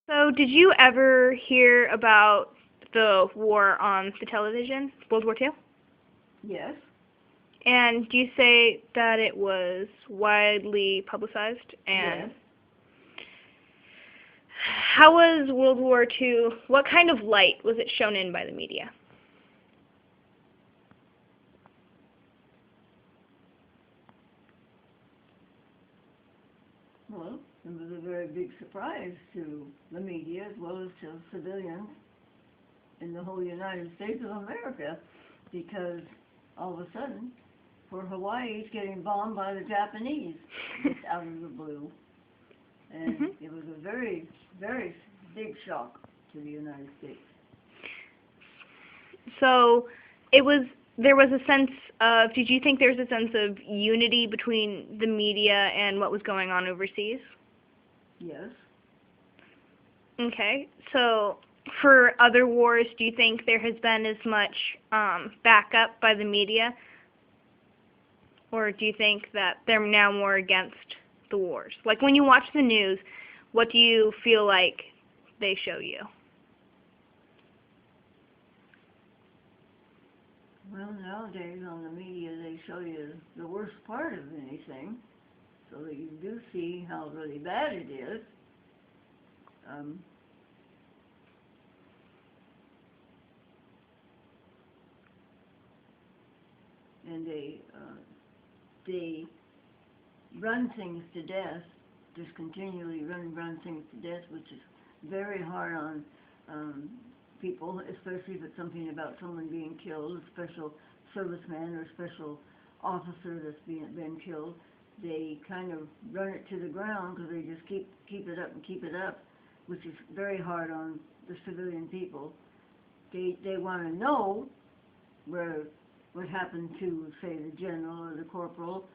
So, did you ever hear about the war on the television, World War II? Yes, And do you say that it was widely publicized? And yes. how was World War II? What kind of light was it shown in by the media? Well, it was a very big surprise to the media as well as to civilians in the whole United States of America because all of a sudden, for Hawaii, it's getting bombed by the Japanese just out of the blue. And Mhm. it was a very, very big shock to the United States. So, it was. There was a sense of. Did you think there was a sense of unity between the media and what was going on overseas? Yes. Okay. So, for other wars, do you think there has been as much backup by the media, or do you think that they're now more against the wars? Like when you watch the news, what do you feel like they show you? Well, nowadays on the media they show you the worst part of anything, so that you do see how really bad it is. Um, and they run things to death, just continually run things to death, which is very hard on um, people, especially if it's something about someone being killed, a special serviceman or a special officer that's been killed. They kind of run it to the ground because they just keep it up and keep it up, which is very hard on the civilian people. They want to know where what happened to, say, the general or the corporal.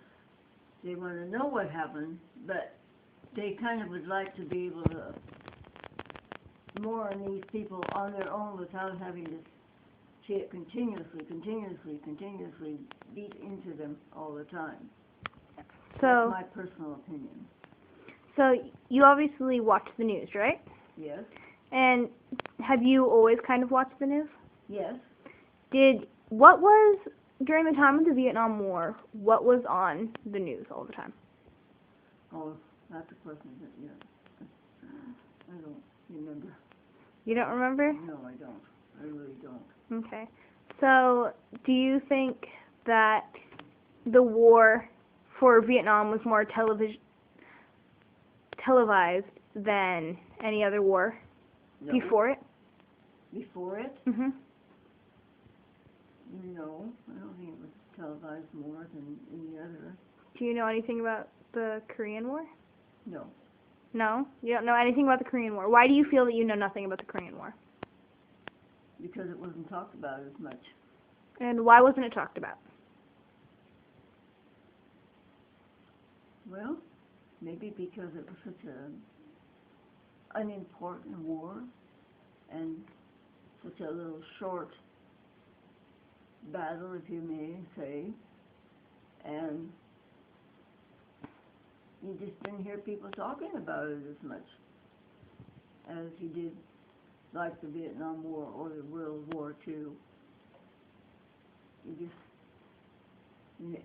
They want to know what happened, but they kind of would like to be able to mourn these people on their own without having to see it continuously beat into them all the time. That's So, my personal opinion. so you obviously watch the news, right? Yes, And have you always kind of watched the news? yes. What was during the time of the Vietnam War? What was on the news all the time? Oh, that's a question that, yeah. I don't remember. You don't remember? No, I don't. I really don't. Okay. So, do you think that the war for Vietnam was more televised than any other war No. before it? Before it? Mhm. No, I don't think it was televised more than any other. Do you know anything about the Korean War? No, No? You don't know anything about the Korean War. Why do you feel that you know nothing about the Korean War? because it wasn't talked about as much. And why wasn't it talked about? Well, maybe because it was such a unimportant war and such a little short battle, if you may say, and you just didn't hear people talking about it as much as you did like the Vietnam War or the World War II. You just,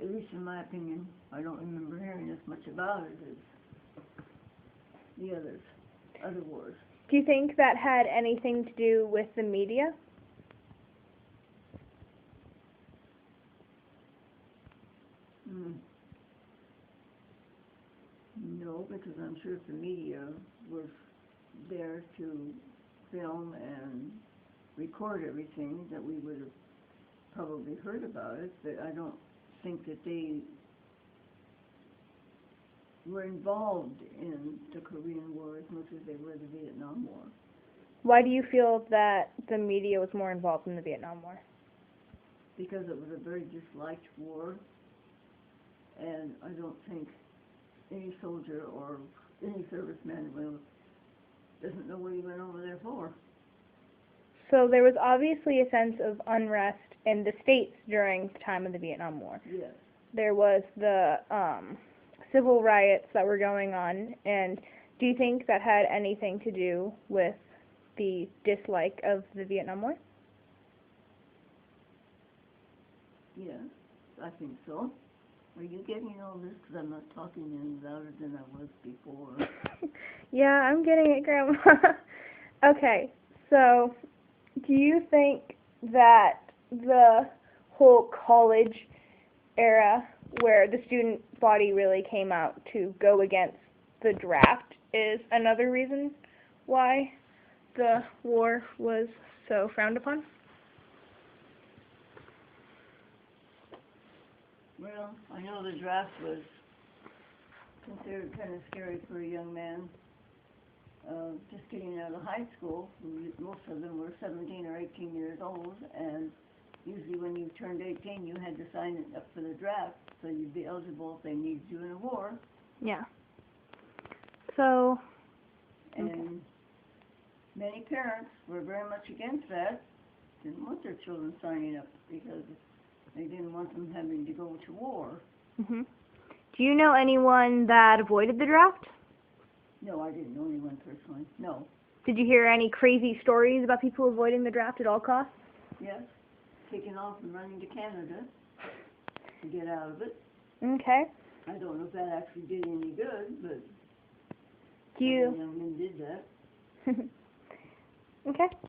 at least in my opinion, I don't remember hearing as much about it as the other wars. Do you think that had anything to do with the media? Mm. No, because I'm sure if the media was there to film and record everything, that we would have probably heard about it, but I don't think that they were involved in the Korean War as much as they were the Vietnam War. Why do you feel that the media was more involved in the Vietnam War? Because it was a very disliked war, and I don't think any soldier or any serviceman doesn't know what he went over there for. So there was obviously a sense of unrest in the States during the time of the Vietnam War. Yes. There was the civil riots that were going on, and Do you think that had anything to do with the dislike of the Vietnam War? Yes, I think so. Are you getting all this? Because I'm not talking any louder than I was before. Yeah, I'm getting it, Grandma. Okay, so do you think that the whole college era where the student body really came out to go against the draft is another reason why the war was so frowned upon? Well, I know the draft was considered kind of scary for a young man. Just getting out of high school, most of them were 17 or 18 years old, and usually when you turned 18, you had to sign up for the draft, so you'd be eligible if they needed you in a war. Yeah. So, And many parents were very much against that, didn't want their children signing up because they didn't want them having to go to war. do you know anyone that avoided the draft? No, I didn't know anyone personally. No. Did you hear any crazy stories about people avoiding the draft at all costs? Yes. Taking off and running to Canada to get out of it. Okay. I don't know if that actually did any good, but Do you? some young men did that. Okay.